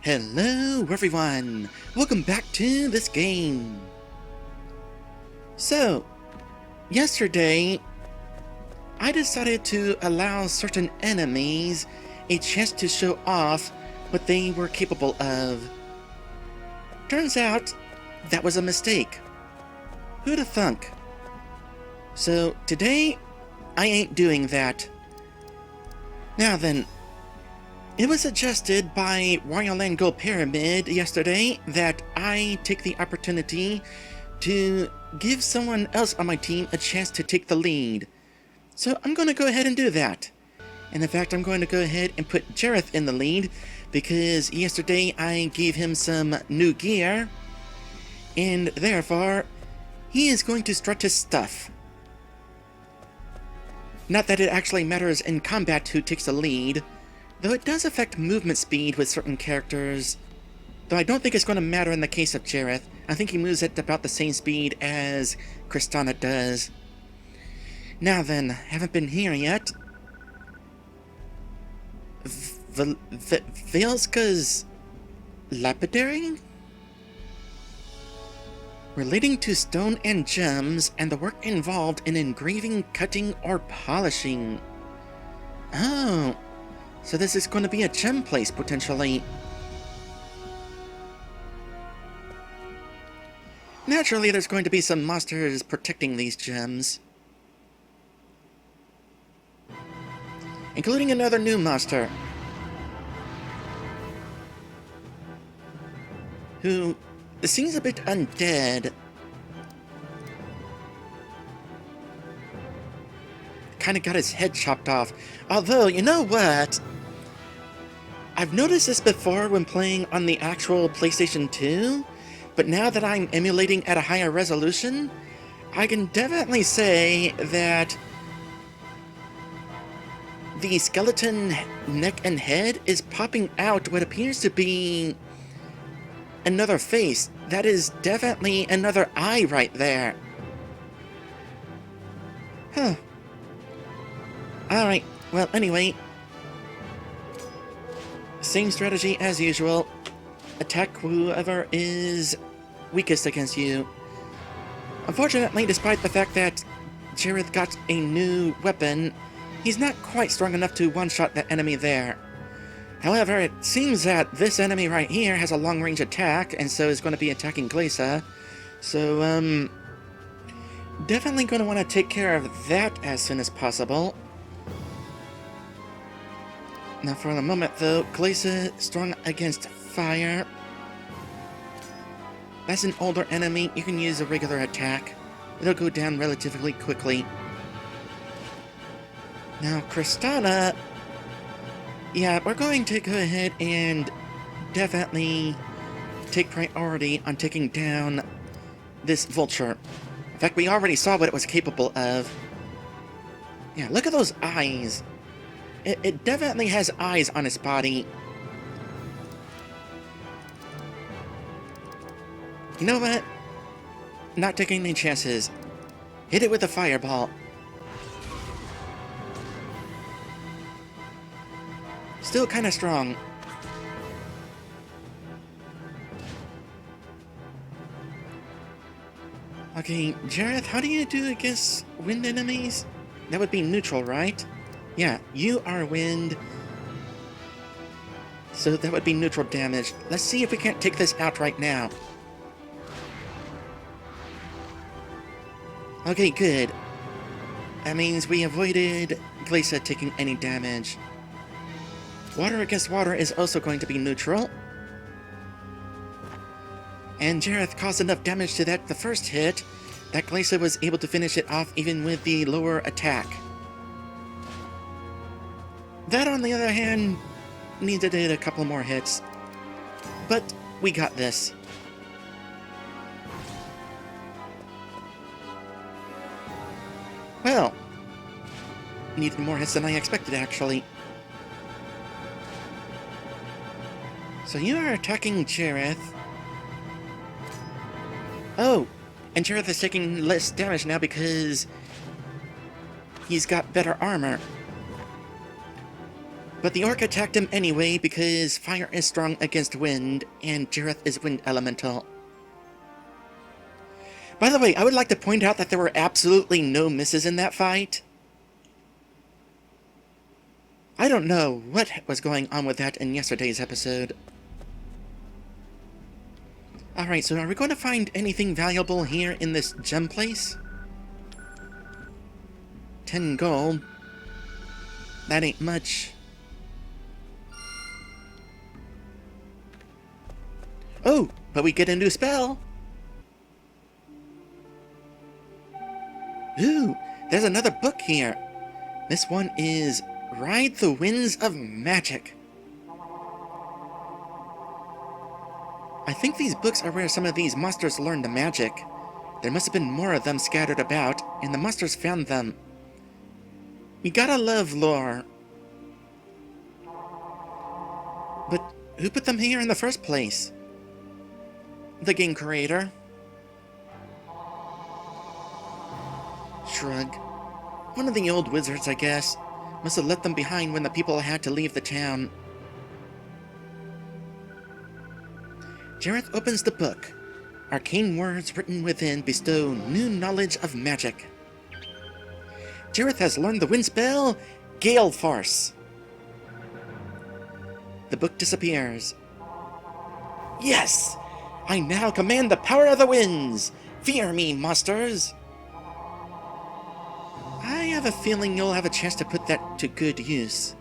Hello everyone! Welcome back to this game! So, yesterday, I decided to allow certain enemies a chance to show off what they were capable of. Turns out, that was a mistake. Who'da thunk? So, today, I ain't doing that. Now then, it was suggested by Royal Gold Pyramid yesterday that I take the opportunity to give someone else on my team a chance to take the lead. So I'm going to go ahead and do that. And in fact, I'm going to go ahead and put Delrath in the lead because yesterday I gave him some new gear, and therefore he is going to strut his stuff. Not that it actually matters in combat who takes the lead, though it does affect movement speed with certain characters. Though I don't think it's going to matter in the case of Delrath. I think he moves at about the same speed as Kristana does. Now then, haven't been here yet. Velska's lapidary? Relating to stone and gems, and the work involved in engraving, cutting, or polishing. Oh, so this is going to be a gem place, potentially. Naturally, there's going to be some monsters protecting these gems. Including another new monster. Who seems a bit undead. Kinda got his head chopped off. Although, you know what? I've noticed this before when playing on the actual PlayStation 2, but now that I'm emulating at a higher resolution, I can definitely say that the skeleton neck and head is popping out what appears to be another face. That is definitely another eye right there. Huh. Alright, well, anyway. Same strategy as usual. Attack whoever is weakest against you. Unfortunately, despite the fact that Delrath got a new weapon, he's not quite strong enough to one-shot that enemy there. However, it seems that this enemy right here has a long-range attack, and so is going to be attacking Glesa. So, definitely going to want to take care of that as soon as possible. Now, for the moment, though, Glesa strong against fire. That's an older enemy. You can use a regular attack. It'll go down relatively quickly. Now, Kristana... yeah, we're going to go ahead and definitely take priority on taking down this vulture. In fact, we already saw what it was capable of. Yeah, look at those eyes. It definitely has eyes on its body. You know what? Not taking any chances. Hit it with a fireball. Still kind of strong. Okay, Delrath, how do you do against wind enemies? That would be neutral, right? Yeah, you are wind. So that would be neutral damage. Let's see if we can't take this out right now. Okay, good. That means we avoided Glesa taking any damage. Water against water is also going to be neutral. And Delrath caused enough damage to that the first hit that Glesa was able to finish it off even with the lower attack. That, on the other hand, needed a couple more hits. But we got this. Well, needed more hits than I expected, actually. So you are attacking Delrath. Oh, and Delrath is taking less damage now because he's got better armor. But the orc attacked him anyway because fire is strong against wind, and Delrath is wind elemental. By the way, I would like to point out that there were absolutely no misses in that fight. I don't know what was going on with that in yesterday's episode. Alright, so are we going to find anything valuable here in this gem place? 10 gold. That ain't much. Oh, but we get a new spell! Ooh, there's another book here. This one is Ride the Winds of Magic. I think these books are where some of these monsters learned the magic. There must have been more of them scattered about, and the monsters found them. You gotta love lore. But who put them here in the first place? The game creator. Shrug. One of the old wizards, I guess. Must have left them behind when the people had to leave the town. Delrath opens the book. Arcane words written within bestow new knowledge of magic. Delrath has learned the wind spell, Gale Force. The book disappears. Yes! I now command the power of the winds! Fear me, monsters! I have a feeling you'll have a chance to put that to good use.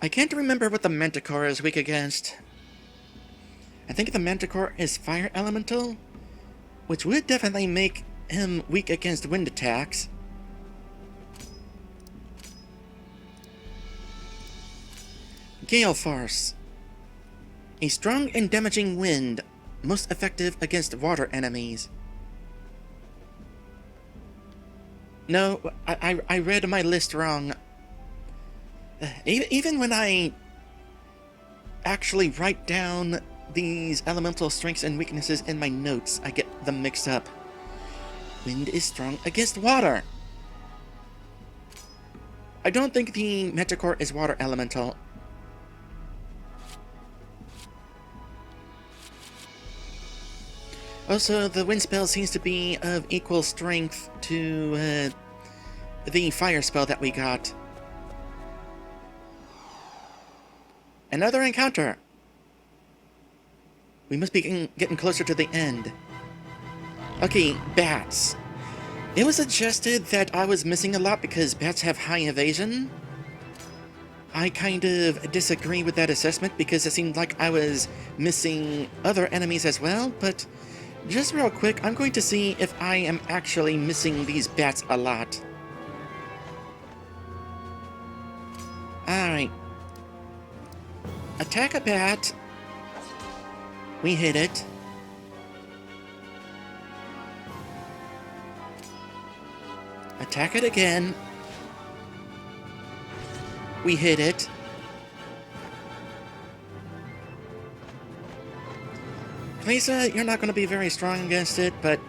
I can't remember what the Manticore is weak against. I think the Manticore is fire elemental, which would definitely make him weak against wind attacks. Gale Force. A strong and damaging wind, most effective against water enemies. No, I read my list wrong. Even when I actually write down these elemental strengths and weaknesses in my notes, I get them mixed up. Wind is strong against water. I don't think the Manticore is water elemental. Also, the wind spell seems to be of equal strength to the fire spell that we got. Another encounter! We must be getting closer to the end. Okay, bats. It was suggested that I was missing a lot because bats have high evasion. I kind of disagree with that assessment because it seemed like I was missing other enemies as well, but just real quick, I'm going to see if I am actually missing these bats a lot. Alright. Attack a bat. We hit it. Attack it again. We hit it. Lisa, you're not going to be very strong against it, but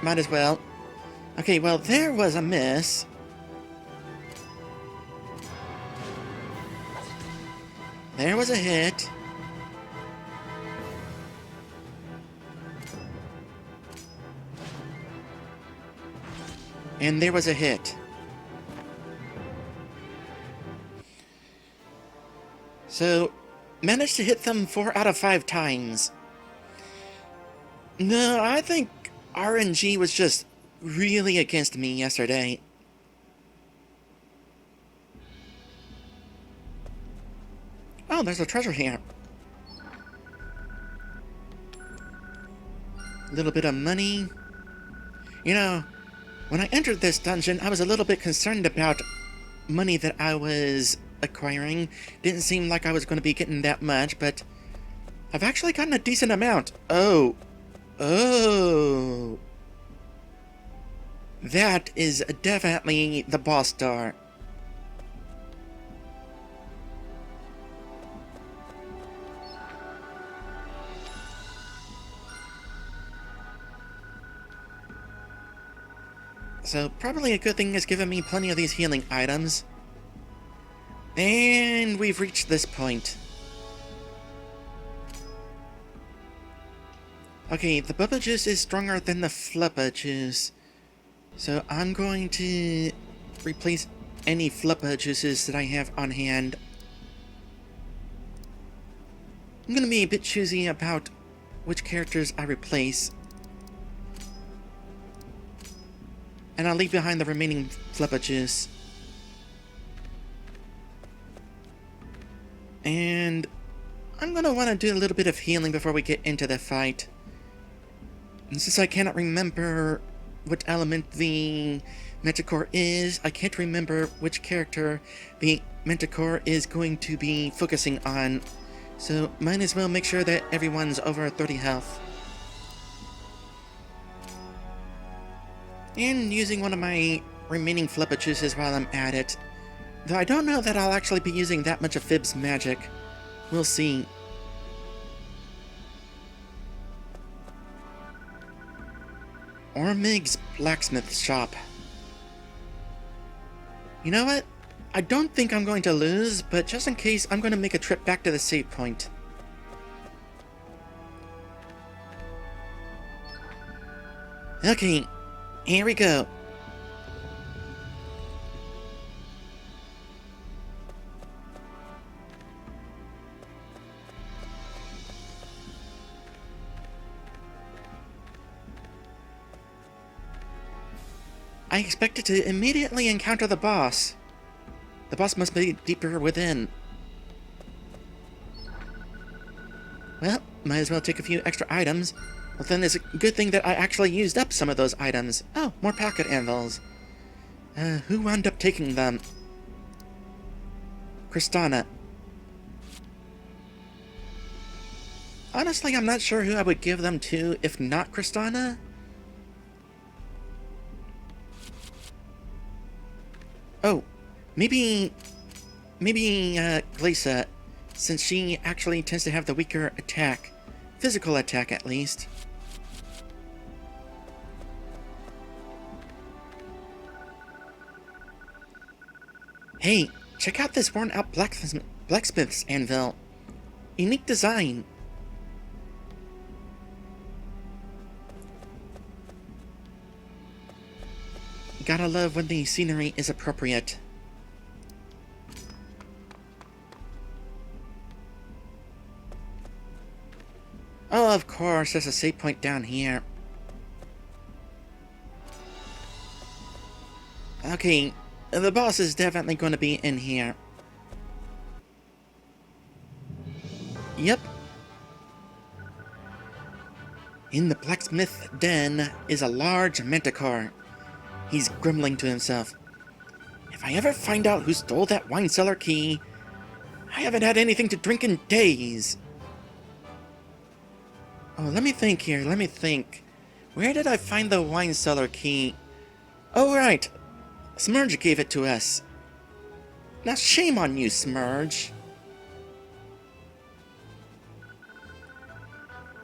might as well. Okay, well, there was a miss. There was a hit. And there was a hit. So, managed to hit them 4 out of 5 times. No, I think RNG was just really against me yesterday. Oh, there's a treasure here. A little bit of money. You know, when I entered this dungeon, I was a little bit concerned about money that I was acquiring. Didn't seem like I was going to be getting that much, but I've actually gotten a decent amount. Oh. That is definitely the boss star. So probably a good thing is giving me plenty of these healing items. And we've reached this point. Okay, the Bubba Juice is stronger than the Flubba Juice. So I'm going to replace any Flubba Juices that I have on hand. I'm going to be a bit choosy about which characters I replace. And I'll leave behind the remaining Flubba Juice. And I'm going to want to do a little bit of healing before we get into the fight. And since I cannot remember what element the Manticore is, I can't remember which character the Manticore is going to be focusing on. So might as well make sure that everyone's over 30 health. And using one of my remaining Flubba Juices while I'm at it. Though I don't know that I'll actually be using that much of Fib's magic. We'll see. Ormig's blacksmith shop. You know what? I don't think I'm going to lose, but just in case, I'm going to make a trip back to the save point. Okay, here we go. I expected to immediately encounter the boss. The boss must be deeper within. Well, might as well take a few extra items. Well, then it's a good thing that I actually used up some of those items. Oh, more pocket anvils. Who wound up taking them? Kristana. Honestly, I'm not sure who I would give them to if not Kristana. Oh, maybe Glacia, since she actually tends to have the weaker attack. Physical attack, at least. Hey, check out this worn-out blacksmith's anvil. Unique design. Gotta love when the scenery is appropriate. Oh, of course, there's a save point down here. Okay, the boss is definitely going to be in here. Yep. In the blacksmith den is a large Manticore. He's grumbling to himself. If I ever find out who stole that wine cellar key, I haven't had anything to drink in days. Oh, let me think here, let me think. Where did I find the wine cellar key? Oh, right. Smurge gave it to us. Now shame on you, Smurge.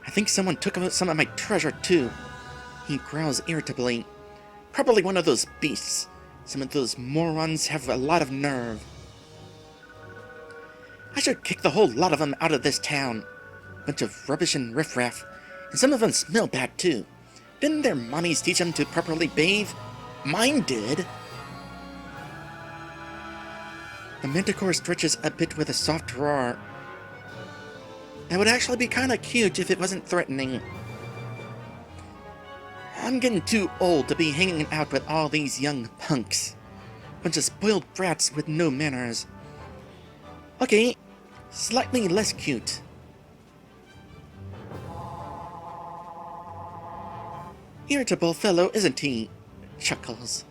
I think someone took some of my treasure, too. He growls irritably. Probably one of those beasts. Some of those morons have a lot of nerve. I should kick the whole lot of them out of this town. Bunch of rubbish and riffraff. And some of them smell bad, too. Didn't their mommies teach them to properly bathe? Mine did. The Manticore stretches a bit with a soft roar. That would actually be kinda cute if it wasn't threatening. I'm getting too old to be hanging out with all these young punks. Bunch of spoiled brats with no manners. Okay, slightly less cute. Irritable fellow, isn't he? Chuckles.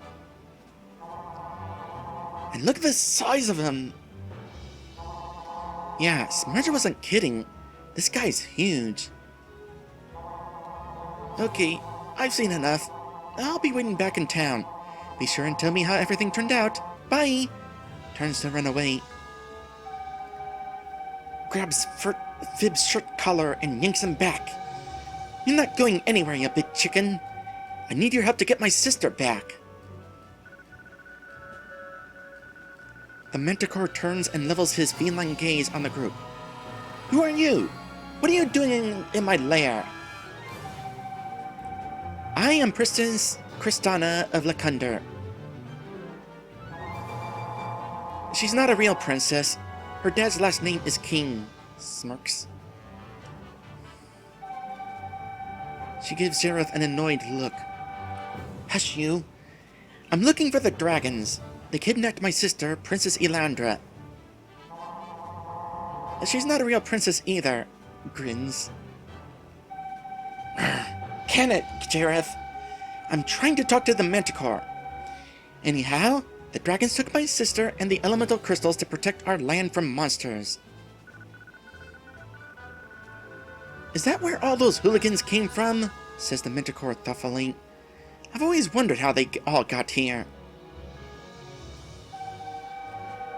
And look at the size of him! Yeah, Smurge wasn't kidding. This guy's huge. Okay, I've seen enough. I'll be waiting back in town. Be sure and tell me how everything turned out. Bye! Turns to run away. Grabs Fib's shirt collar and yanks him back. You're not going anywhere, you big chicken. I need your help to get my sister back. The Manticore turns and levels his feline gaze on the group. Who are you? What are you doing in my lair? I am Princess Kristana of Lekunder. She's not a real princess. Her dad's last name is King. Smirks. She gives Delrath an annoyed look. Hush you. I'm looking for the dragons. They kidnapped my sister, Princess Elandra. She's not a real princess either. Grins. Can it, Delrath? I'm trying to talk to the Manticore. Anyhow, the dragons took my sister and the elemental crystals to protect our land from monsters. Is that where all those hooligans came from? Says the Manticore thoughtfully. I've always wondered how they all got here.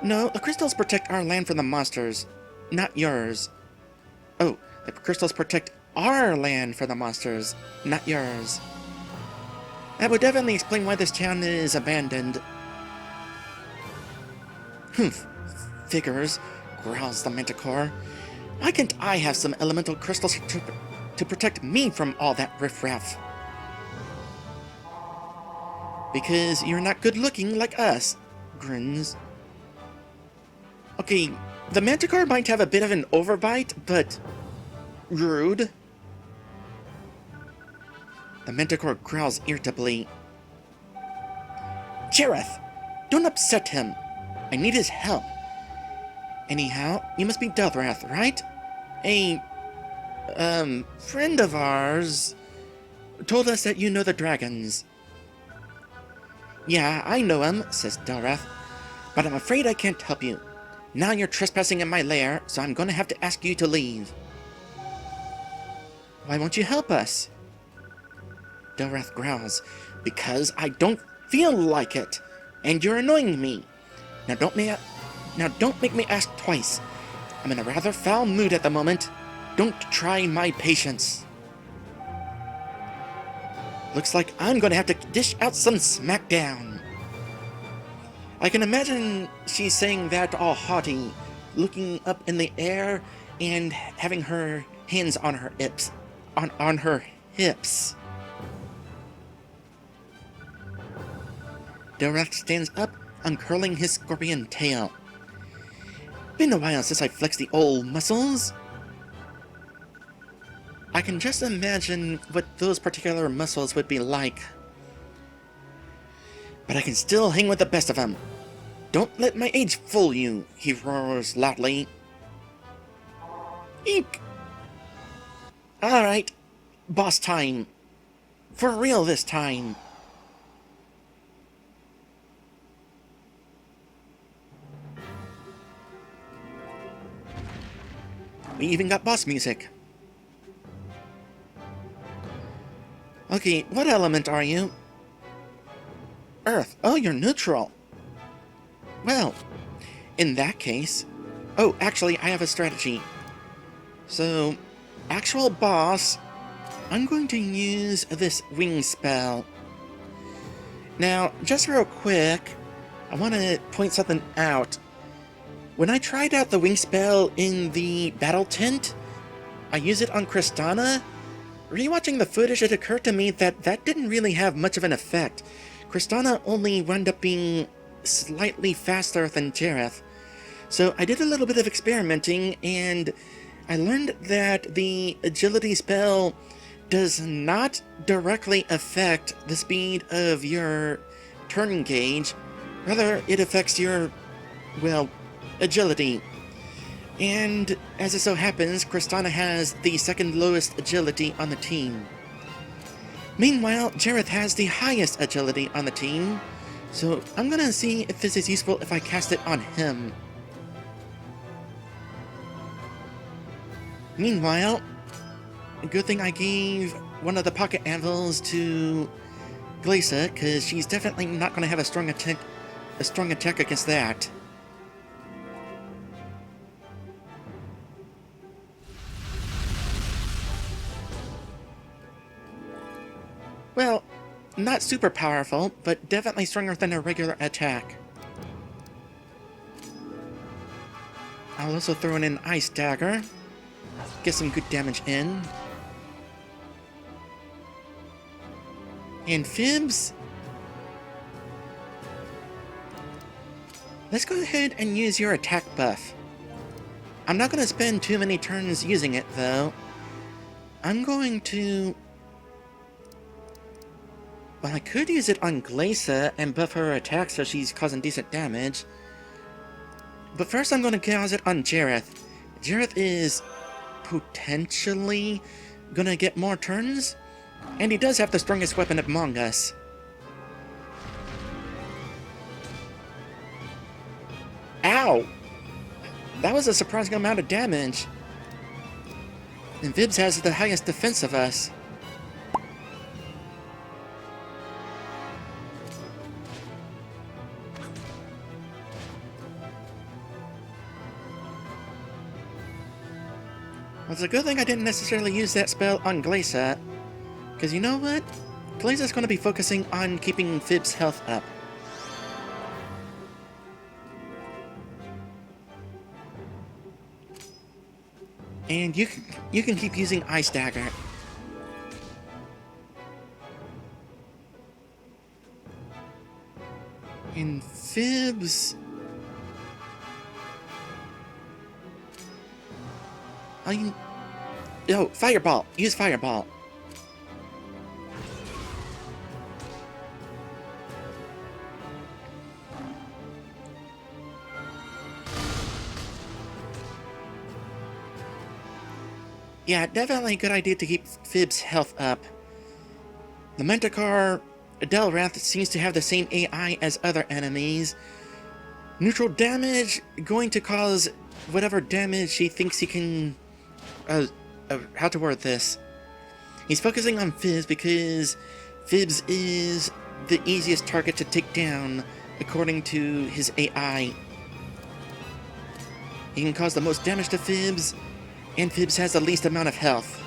No, the crystals protect our land from the monsters, not yours. Oh, the crystals protect our land from the monsters, not yours. That would definitely explain why this town is abandoned. Humph, figures, growls the Manticore. Why can't I have some elemental crystals to protect me from all that riffraff? Because you're not good looking like us, grins. Okay, the Manticore might have a bit of an overbite, but rude. The Manticore growls irritably. Delrath, don't upset him. I need his help. Anyhow, you must be Delrath, right? A, friend of ours told us that you know the dragons. Yeah, I know him, says Delrath, but I'm afraid I can't help you. Now you're trespassing in my lair, so I'm gonna have to ask you to leave. Why won't you help us? Delrath growls, because I don't feel like it, and you're annoying me. Now don't make me ask twice. I'm in a rather foul mood at the moment. Don't try my patience. Looks like I'm gonna have to dish out some smackdown. I can imagine she's saying that all haughty, looking up in the air and having her hands on her hips. On her hips. Delrath stands up, uncurling his scorpion tail. Been a while since I flexed the old muscles. I can just imagine what those particular muscles would be like. But I can still hang with the best of them. Don't let my age fool you, he roars loudly. Eek! Alright, boss time. For real this time. We even got boss music. Okay, what element are you? Earth. Oh, you're neutral. Well, in that case... Oh, actually, I have a strategy. So, actual boss, I'm going to use this wing spell. Now, just real quick, I want to point something out. When I tried out the wing spell in the battle tent, I used it on Kristana. Rewatching the footage, it occurred to me that that didn't really have much of an effect. Kristana only wound up being slightly faster than Delrath. So I did a little bit of experimenting, and I learned that the agility spell does not directly affect the speed of your turn gauge. Rather, it affects your, well, agility. And as it so happens, Kristana has the second lowest agility on the team. Meanwhile, Delrath has the highest agility on the team, so I'm gonna see if this is useful if I cast it on him. Meanwhile, a good thing I gave one of the pocket anvils to Glacia, because she's definitely not gonna have a strong attack against that. Well, not super powerful, but definitely stronger than a regular attack. I'll also throw in an Ice Dagger. Get some good damage in. And Fibs, let's go ahead and use your attack buff. I'm not going to spend too many turns using it, though. I'm going to... Well, I could use it on Glacia and buff her attack so she's causing decent damage. But first I'm going to cause it on Delrath. Delrath is potentially going to get more turns, and he does have the strongest weapon among us. Ow! That was a surprising amount of damage. And Vibs has the highest defense of us. Well, it's a good thing I didn't necessarily use that spell on Glacia, because you know what? Glacia's going to be focusing on keeping Fibs' health up. And you can keep using Ice Dagger. And Fibs... Oh, Fireball! Use Fireball! Yeah, definitely a good idea to keep Fibs' health up. The Manticore, Delrath, seems to have the same AI as other enemies. Neutral damage, going to cause whatever damage he thinks he can... how to word this? He's focusing on Fibs because Fibs is the easiest target to take down, according to his AI. He can cause the most damage to Fibs, and Fibs has the least amount of health.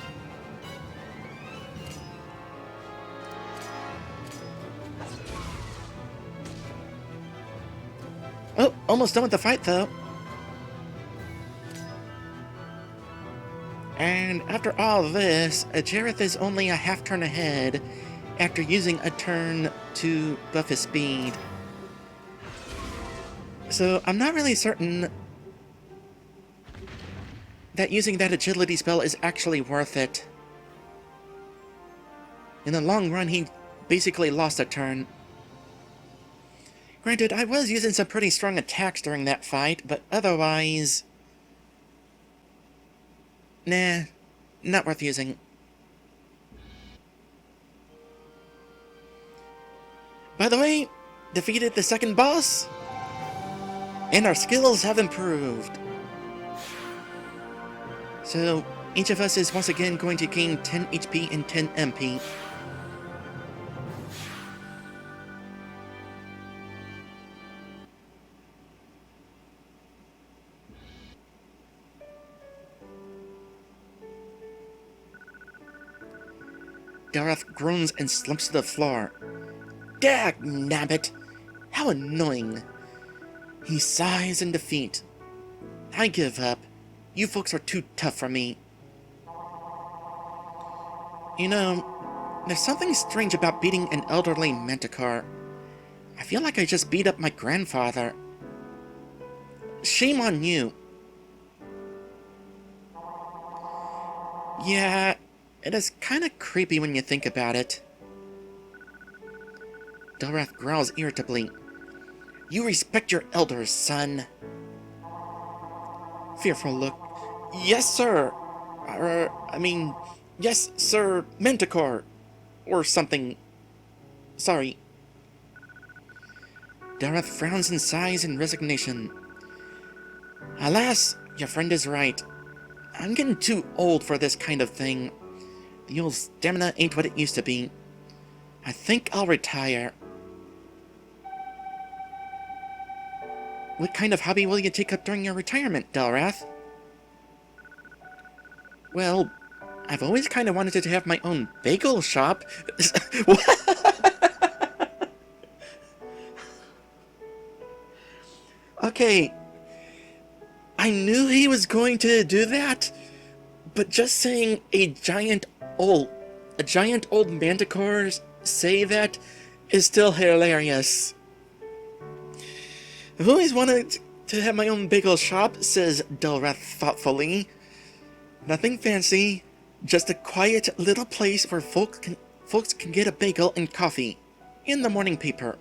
Oh, almost done with the fight, though. And after all this, Delrath is only a half turn ahead after using a turn to buff his speed. So I'm not really certain that using that agility spell is actually worth it. In the long run, he basically lost a turn. Granted, I was using some pretty strong attacks during that fight, but otherwise... Nah, not worth using. By the way, defeated the second boss, and our skills have improved. So, each of us is once again going to gain 10 HP and 10 MP. Delrath groans and slumps to the floor. Dagnabbit! How annoying! He sighs in defeat. I give up. You folks are too tough for me. You know, there's something strange about beating an elderly Manticore. I feel like I just beat up my grandfather. Shame on you. Yeah, it is kinda creepy when you think about it. Delrath growls irritably. You respect your elders, son. Fearful look. Yes, sir. Yes, sir, Manticore. Or something. Sorry. Delrath frowns and sighs in resignation. Alas, your friend is right. I'm getting too old for this kind of thing. The old stamina ain't what it used to be. I think I'll retire. What kind of hobby will you take up during your retirement, Delrath? Well, I've always kind of wanted to have my own bagel shop. Okay. I knew he was going to do that, but just saying a giant old manticore say that is still hilarious. I've always wanted to have my own bagel shop, says Delrath thoughtfully. Nothing fancy, just a quiet little place where folks can get a bagel and coffee in the morning paper.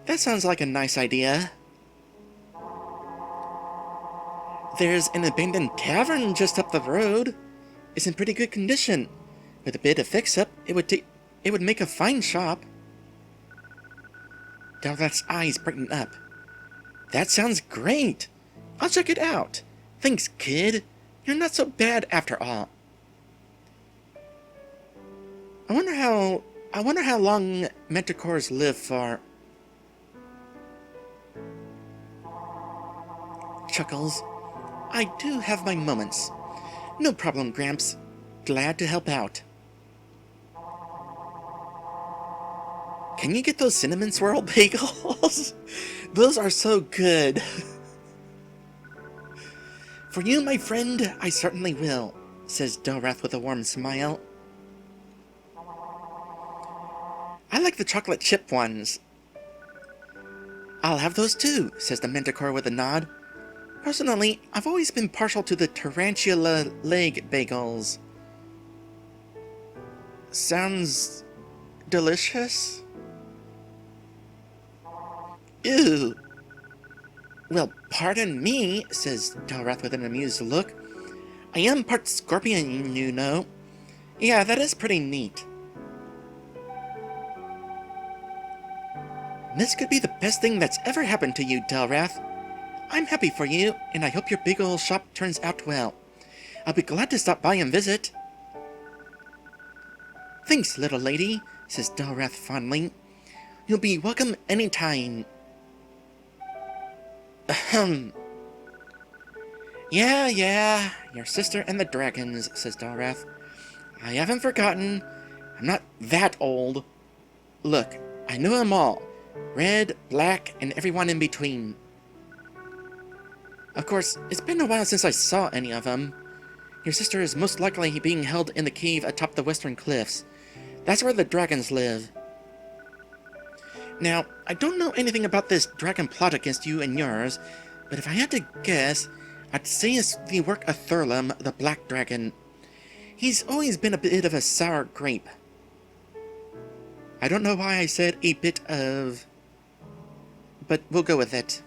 That sounds like a nice idea. There's an abandoned tavern just up the road. It's in pretty good condition. With a bit of fix-up, it would make a fine shop. Delrath's eyes brighten up. That sounds great. I'll check it out. Thanks, kid. You're not so bad after all. I wonder how long Manticores live for. Chuckles. I do have my moments. No problem, Gramps. Glad to help out. Can you get those cinnamon swirl bagels? Those are so good. For you, my friend, I certainly will, says Delrath with a warm smile. I like the chocolate chip ones. I'll have those too, says the Manticore with a nod. Personally, I've always been partial to the tarantula leg bagels. Sounds delicious? Ew. Well, pardon me, says Delrath with an amused look. I am part scorpion, you know. Yeah, that is pretty neat. This could be the best thing that's ever happened to you, Delrath. I'm happy for you, and I hope your big old shop turns out well. I'll be glad to stop by and visit. Thanks, little lady, says Delrath fondly. You'll be welcome any time. Ahem. Yeah, your sister and the dragons, says Delrath. I haven't forgotten. I'm not that old. Look, I know them all. Red, black, and everyone in between. Of course, it's been a while since I saw any of them. Your sister is most likely being held in the cave atop the western cliffs. That's where the dragons live. Now, I don't know anything about this dragon plot against you and yours, but if I had to guess, I'd say it's the work of Thurlam, the black dragon. He's always been a bit of a sour grape. I don't know why I said a bit of, but we'll go with it.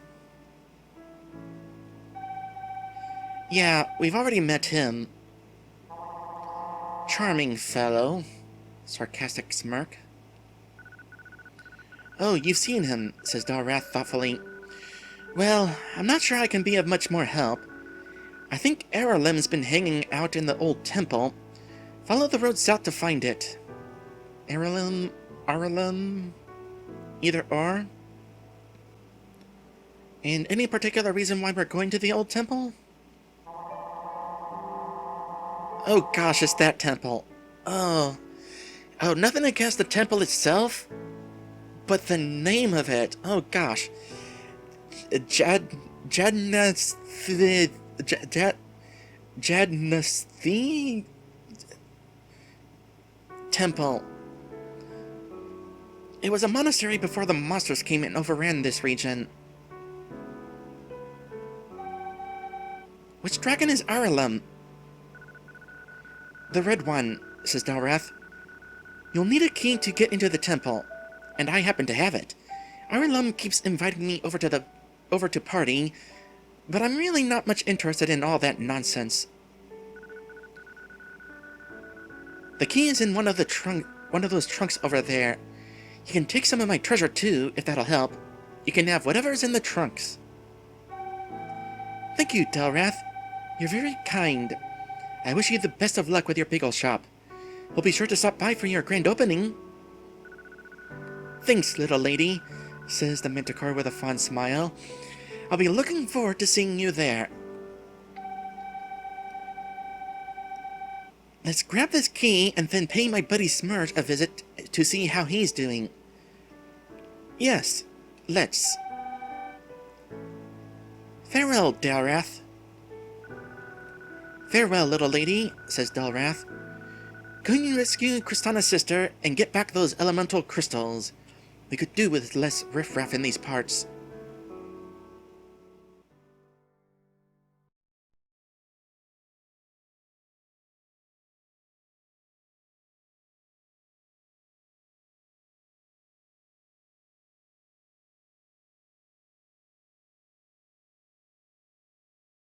Yeah, we've already met him. Charming fellow. Sarcastic smirk. Oh, you've seen him, says Delrath thoughtfully. Well, I'm not sure I can be of much more help. I think Aralim's been hanging out in the old temple. Follow the road south to find it. Aralim? Either or? And any particular reason why we're going to the old temple? Oh gosh, it's that temple. Oh, nothing against the temple itself, but the name of it. Oh gosh. Jadnathi Temple. It was a monastery before the monsters came and overran this region. Which dragon is Aralim? The red one, says Delrath. You'll need a key to get into the temple, and I happen to have it. Aralim keeps inviting me over to party, but I'm really not much interested in all that nonsense. The key is in one of those trunks over there. You can take some of my treasure too, if that'll help. You can have whatever's in the trunks. Thank you, Delrath. You're very kind. I wish you the best of luck with your bagel shop. We'll be sure to stop by for your grand opening. Thanks, little lady, says the Manticore with a fond smile. I'll be looking forward to seeing you there. Let's grab this key and then pay my buddy Smurge a visit to see how he's doing. Yes, let's. Farewell, Delrath. Farewell, little lady, says Delrath. Go and rescue Kristana's sister and get back those elemental crystals. We could do with less riffraff in these parts.